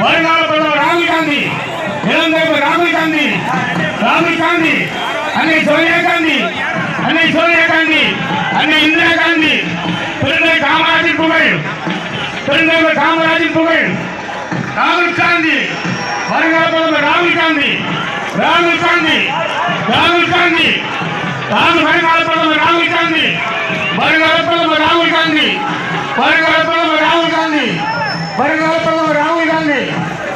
வருங்கால பிரதமர் ராகுல் காந்தி, இளந்தலைவர் ராகுல் காந்தி, ராகுல் காந்தி, அன்னை சோனியா காந்தி, அன்னை சோனியா காந்தி, அன்னை இந்திரா காந்தி, பெருந்தலைவர் காமராஜின் புகழ், பெருந்தலைவர் காமராஜின் புகழ், ராகுல் காந்தி, வருங்கால பிரதமர் ராகுல் காந்தி, ராகுல் காந்தி, ராகுல் காந்தி, வருங்கால பிரதமர் ராகுல் காந்தி, வருங்கால பிரதமர் ராகுல் காந்தி, வருங்கால பிரதமர் ராகுல் காந்தி, வருங்கால பிரதமர் ராகுல் காந்தி,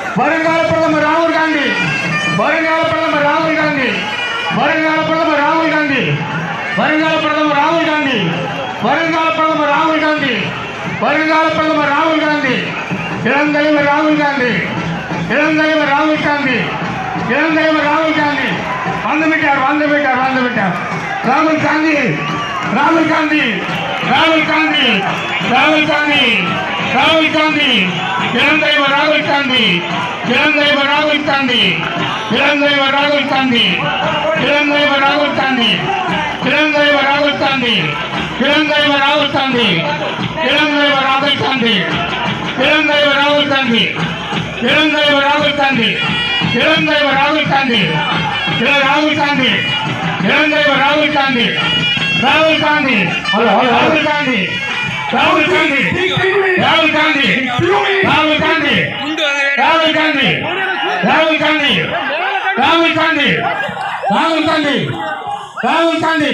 வருங்கால பிரதமர் ராகுல் காந்தி, வருங்கால பிரதமர் ராகுல் காந்தி, வருங்கால பிரதமர் ராகுல் காந்தி, வருங்கால பிரதமர் ராகுல் காந்தி, வருங்கால பிரதமர் ராகுல் காந்தி, வருங்கால பிரதமர் ராகுல் காந்தி, இளந்தலைவர் ராகுல் காந்தி, இளந்தலைவர் ராகுல் காந்தி, இளந்தலைவர் ராகுல் காந்தி, வந்துவிட்டார் வந்துவிட்டார் வந்துவிட்டார். ராகுல் காந்தி, ராகுல் காந்தி, ராகுல் காந்தி, ராகுல் காந்தி, ராகுல் காந்தி, இளந்தலைவர் ராகுல் காந்தி, இளந்தலைவர் ராகுல் காந்தி, இளந்தலைவர் ராகுல் காந்தி, இளந்தலைவர் ராகுல் காந்தி, இளந்தலைவர் ராகுல் காந்தி, இளந்தலைவர் ராகுல் காந்தி, இளந்தலைவர் ராகுல் காந்தி, இளந்தலைவர் ராகுல் காந்தி, இளந்தலைவர் ராகுல் காந்தி, இளந்தலைவர் ராகுல் காந்தி, ராகுல் காந்தி, இளந்தலைவர் ராகுல் காந்தி, ராகுல் காந்தி, ராகுல் காந்தி, ராகுல் காந்தி, ராகுல் காந்தி, ராகுல் காந்தி, ராகுல் காந்தி, ராகுல் காந்தி, ராகுல் காந்தி, ராகுல் காந்தி, ராகுல் காந்தி,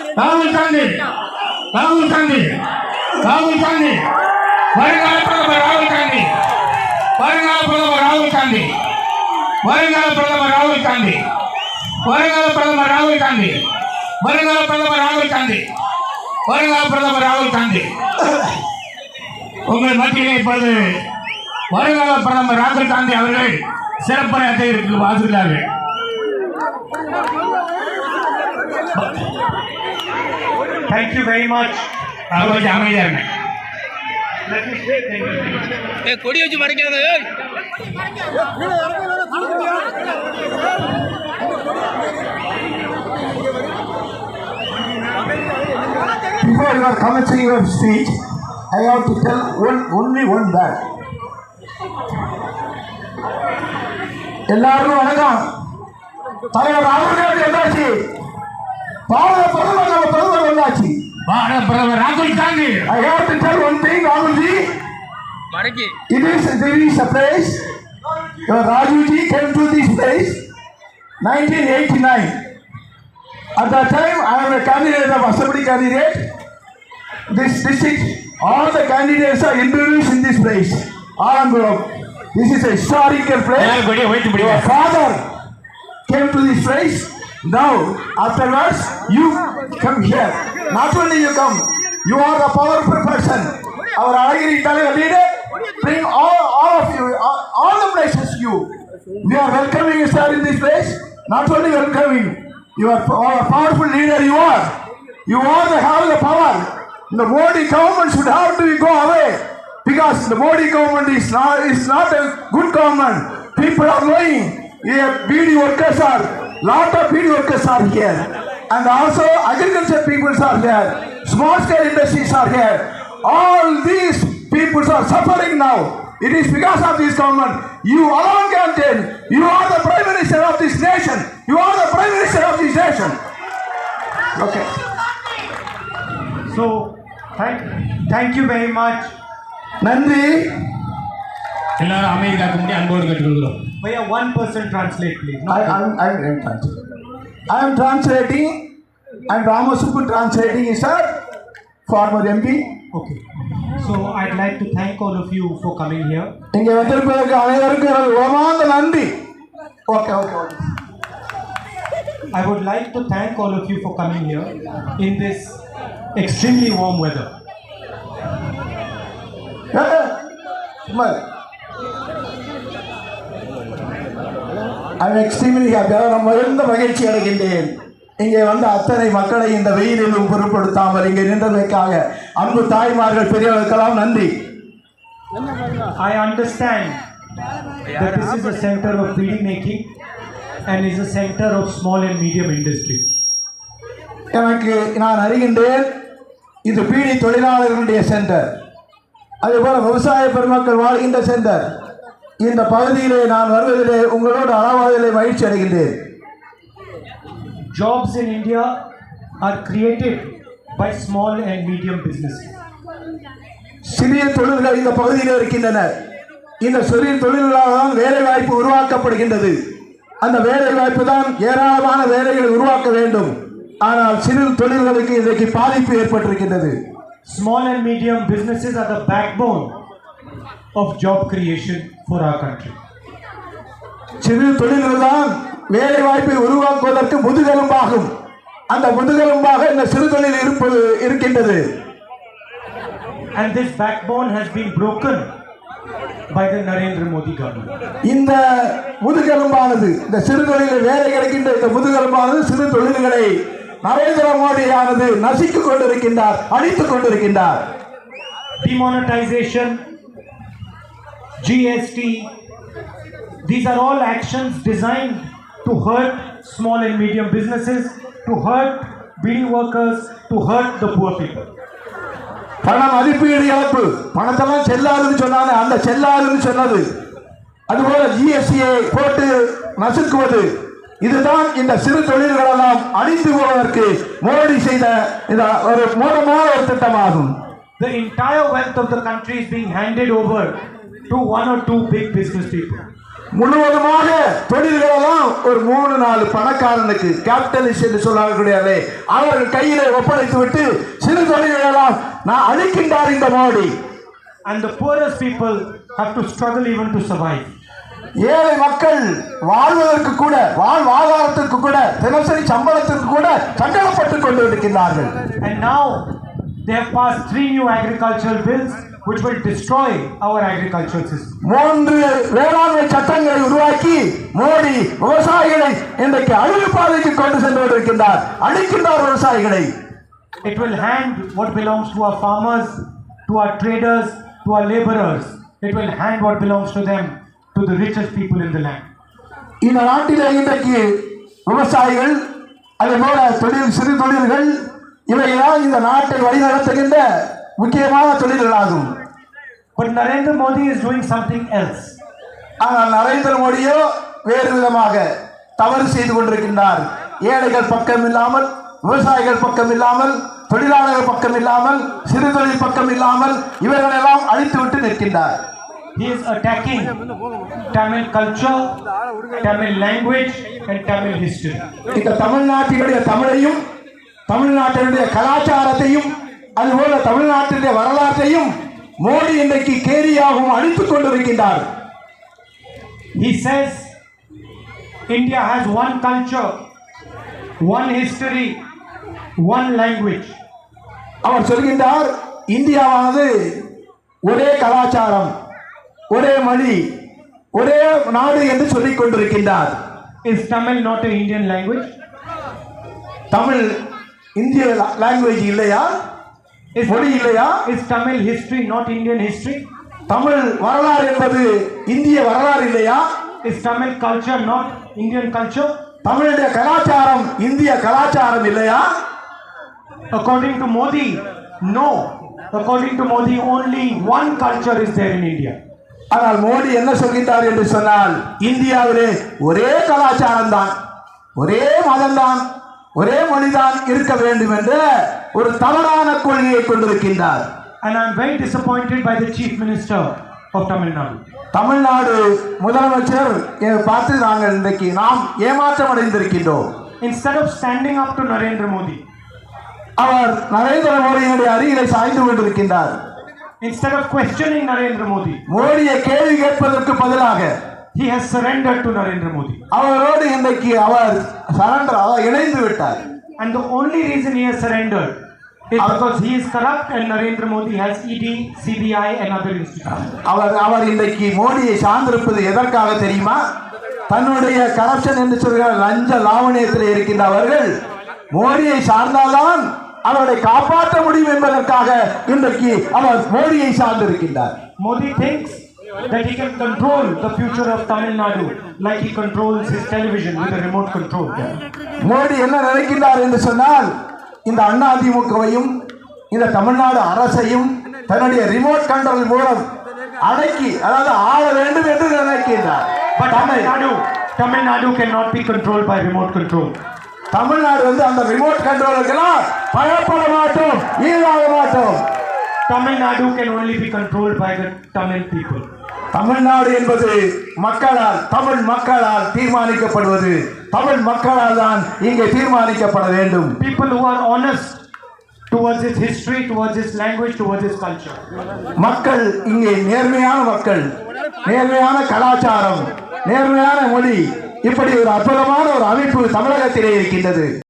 ராகுல் காந்தி, ராகுல் காந்தி, ராகுல் காந்தி, வருங்கால பிரதமர் ராகுல் காந்தி, வருங்கால பிரதமர் ராகுல் காந்தி, வருங்கால பிரதமர் ராகுல் காந்தி, வருங்கால பிரதமர் ராகுல் காந்தி, வருங்கால பிரதமர் ராகுல் காந்தி, வருங்கால பிரதமர் ராகுல் காந்தி. உங்கள் மத்தியிலே இப்பொழுது வருங்கால பிரதமர் ராகுல் காந்தி அவர்கள் சிறப்புரையாற்ற வாசிக்கிறார்கள். Thank you very much. அமைதியா இருங்க. கொடி வச்சு மறைக்காத. Before you are commencing your speech, I have to tell only one word. எல்லாருக்கும் வணக்கம். தலைவர் ராகுல் காந்தி வந்தாச்சு. பாரத பிரதமர் வந்தாச்சு. பாரத பிரதமர் ராகுல் Gandhi. I have to tell one thing, Rahulji. It is a place. Rajuji came to this place 1989. At that time, I am a candidate of assembly candidate. This district, all the candidates are introduced in this place. Alanguram. This is a historical place. Your father came to this place. Now, afterwards, you come here. Not only you come, you are a powerful person. Our Alagiri Talaga leader, bring all of you, all the places you. We are welcoming you, sir, in this place. Not only welcoming, you are a powerful leader. You are have the power. The Modi government should have to go away because the Modi government is not a good government. People are going. Here, BD workers are. Lot of BD workers are here, and also agriculture peoples are here. Small scale industries are here. All these peoples are suffering now. It is because of this government. You alone can tell. You are the Prime Minister of this nation. You are the Prime Minister of this nation. Okay. So, thank you very much. Nandri. எல்லாரும் அமைதி காக்க முடியும் அன்போடு கேட்டுக்கொள்கிறோம். Bhaiya, one person translate, please. I am translating. And Ramasubbu translating is our former MP. Okay. So, I'd like to thank all of you for coming here. இங்கே வந்திருப்பதற்கு அனைவருக்கும் உலமார்ந்த நன்றி. Okay. I would like to thank all of you for coming here in this extremely warm weather. I am extremely happy. நான் மிகுந்த மகிழ்ச்சி அடைகின்றேன். இங்கே வந்த அத்தனை மக்களை இந்த வெயிலிலும் பொருட்படுத்தாமல் இங்கே நின்றதற்காக அன்பு தாய்மார்கள் பெரியவர்களுக்கெல்லாம் நன்றி. I understand that this is a center of bead making and is a center of small and medium industry. நான் அறிகின்றேன் இது பீடி தொழிலாளர்களுடைய சென்டர், அதேபோல விவசாய பெருமக்கள் வாழ்கின்ற சென்டர், இந்த பகுதியிலே நான் வருவதிலே உங்களோடு அளவாதிலே மகிழ்ச்சி அடைகின்றேன். Jobs in India are created by small and medium businesses. சிறிய தொழில்கள் இந்த பகுதியில் இருக்கின்றன. இந்த சிறிய தொழில்களால் தான் வேலை வாய்ப்பு உருவாக்கப்படுகின்றது. அந்த வேலை வாய்ப்பு தான் ஏராளமான வேலைகளை உருவாக்க வேண்டும். ஆனால் சிறு தொழில்களுக்கு இன்றைக்கு பாதிப்பு ஏற்பட்டிருக்கின்றது. Small and medium businesses are the backbone of job creation for our country. சிறு தொழில்கள் தான் வேலை வாய்ப்பை உருவாக்குவதற்கு முதுகெலும்பாகும். அந்த முதுகெலும்பாக இந்த சிறு தொழில் இருக்கின்றது. And this backbone has been broken by the Narendra Modi government. இந்த முதுகெலும்பானது, இந்த சிறு தொழிலில் வேலை கிடைக்கின்ற இந்த முதுகெலும்பானது சிறு தொழில்களை நரேந்திர மோடியானது நசித்துக் கொண்டிருக்கின்றார், அழித்துக் கொண்டிருக்கின்றார். Demonetization, GST, these are all actions designed to hurt small and medium businesses, to hurt bidi workers, to hurt the poor people. பண மதிப்பீடு இழப்பு, பணத்தெல்லாம் செல்லாதுன்னு சொன்னாங்க, அந்த செல்லாதுன்னு சொன்னது, அதுபோல ஜிஎஸ்டியை போட்டு நசுக்குவது, இதுதான் இந்த சிறு தொழில்களெல்லாம் அழிந்து போவதற்கு மோடி செய்த இந்த ஒரு மூலமான ஒரு திட்டமாகும். The entire wealth of the country is being handed over to one or two big business people. முழுவதுமாக தொழில்களெல்லாம் ஒரு 3-4 பணக்காரனுக்கு, கேபிட்டலிஸ்ட் என்று சொல்லக்கூடியவர்களே, அவர்கள் கையிலே ஒப்படைத்து விட்டு சிறு தொழில்களெல்லாம் நான் அழிக்கின்றார் இந்த Modi. And the poorest people have to struggle even to survive. ஏழை மக்கள் வாழ்வதற்கு கூட, வாழ்வாதாரத்திற்கு கூட, தினசரி சம்பளத்திற்கு கூட சங்கடப்பட்டுக் கொண்டு இருக்கின்றார்கள். And now they have passed 3 new agricultural bills which will destroy our agricultural system. 3 வேளாண்மை சட்டங்களை உருவாக்கி மோடி விவசாயிகளை இன்றைக்கு அழிவு பாதைக்கு கொண்டு சென்று கொண்டிருக்கின்றார், அழிக்கின்றார் விவசாயிகளை. It will hand what belongs to our farmers, to our traders, to our laborers. It will hand what belongs to them to the richest people in the land. இந்த நாட்டிலே இன்றைக்கு விவசாயிகள், அதேபோல சிறு தொழில்கள், இவையெல்லாம் இந்த நாட்டை வழிநடத்துகின்ற முக்கியமான தொழில்களாகும். But Narendra Modi is doing something else. ஆனால் நரேந்திர மோடியோ வேறு விதமாக தவறு செய்து கொண்டிருக்கின்றார். ஏழைகள் பக்கம் இல்லாமல், விவசாயிகள் பக்கம் இல்லாமல், தொழிலாளர்கள் பக்கம் இல்லாமல், சிறு தொழில் பக்கம் இல்லாமல் இவர்களெல்லாம் அழித்துவிட்டு நிற்கின்றார். He is attacking Tamil culture, Tamil language and Tamil history. இந்த தமிழ்நாட்டினுடைய தமிழையும், தமிழ்நாட்டினுடைய கலாச்சாரத்தையும், அதுபோல தமிழ்நாட்டினுடைய வரலாற்றையும் மோடி இன்றைக்கு கேரியாகவும் அழித்துக் கொண்டிருக்கின்றார். He says India has one culture, one history, one language. அவர் சொல்கின்றார், இந்தியாவானது ஒரே கலாச்சாரம், ஒரே மொழி, ஒரே நாடு என்று சொல்லிக் கொண்டிருக்கின்றார். Is Tamil not an Indian language? Tamil இந்திய லாங்குவேஜ் இல்லையா? மொழி இல்லையா? Is Tamil history not Indian history? Tamil வரலாறு என்பது இந்திய வரலாறு இல்லையா? Is Tamil culture not Indian culture? தமிழுடைய கலாச்சாரம் இந்திய கலாச்சாரம் இல்லையா? According to Modi, no. According to Modi, only one culture is there in India. ஆனால் மோடி என்ன சொல்கின்றார் என்று சொன்னால், இந்தியாவிலே ஒரே கலாச்சாரம் தான், ஒரே மதம் தான், ஒரே மொழிதான் இருக்க வேண்டும் என்ற ஒரு தவறான கொள்கையை கொண்டிருக்கின்றார். And I am very disappointed by the Chief Minister of Tamil Nadu. Tamil Nadu முதலமைச்சர் பார்த்து நாங்கள் இன்றைக்கு நாம் ஏமாற்றம் அடைந்திருக்கின்றோம். Instead of standing up to Narendra Modi, அவர் நரேந்திர மோடியினுடைய அருகிலே சாய்ந்து கொண்டிருக்கின்றார். instead of questioning Narendra Modi, மோடியை கேள்வி கேட்பதற்கு பதிலாக he has surrendered to Narendra Modi. அவரோடு இன்றைக்கு அவர் இணைந்து விட்டார். And the only reason he has surrendered is because he is corrupt and Narendra Modi has ED, CBI and other institutions. அவர் இன்றைக்கு மோடியை சார்ந்திருப்பது எதற்காக தெரியுமா? தன்னுடைய கரப்ஷன் என்று சொல்கிற லஞ்ச லாவணியத்தில் இருக்கின்ற அவர்கள் மோடியை சார்ந்தால்தான் அவரை காப்பாற்ற முடியும் என்பதற்காக இன்றைக்கு அவர் மோடியை சார்ந்திருக்கின்றார். Modi thinks that he can control the future of Tamil Nadu like he controls his television with a remote control. Modi என்ன நினைக்கின்றார் என்று சொன்னால், இந்த அதிமுகவையும் இந்த தமிழ்நாடு அரசையும் தன்னுடைய ரிமோட் கண்ட்ரோல் மூலம் அடக்கி, அதாவது ஆள வேண்டும் என்று இருக்கின்றார். But Tamil Nadu cannot be controlled by remote control. Tamil Nadu வந்து அந்த ரிமோட் கண்ட்ரோலுக்கெல்லாம் பயப்பட மாட்டோம், ஈடாக மாட்டோம். Tamil Nadu can only be controlled by the Tamil people. Tamil Nadu என்பது மக்களால், தமிழ் மக்களால் தீர்மானிக்கப்படுவது. தமிழ் மக்களால் தான் இங்கே தீர்மானிக்கப்பட வேண்டும். People who are honest towards its history, towards its language, towards its culture. மக்கள் இங்கே நேர்மையான மக்கள், நேர்மையான கலாச்சாரம், நேர்மையான மொழி, இப்படி ஒரு அற்புதமான ஒரு அமைப்பு தமிழகத்திலே இருக்கின்றது.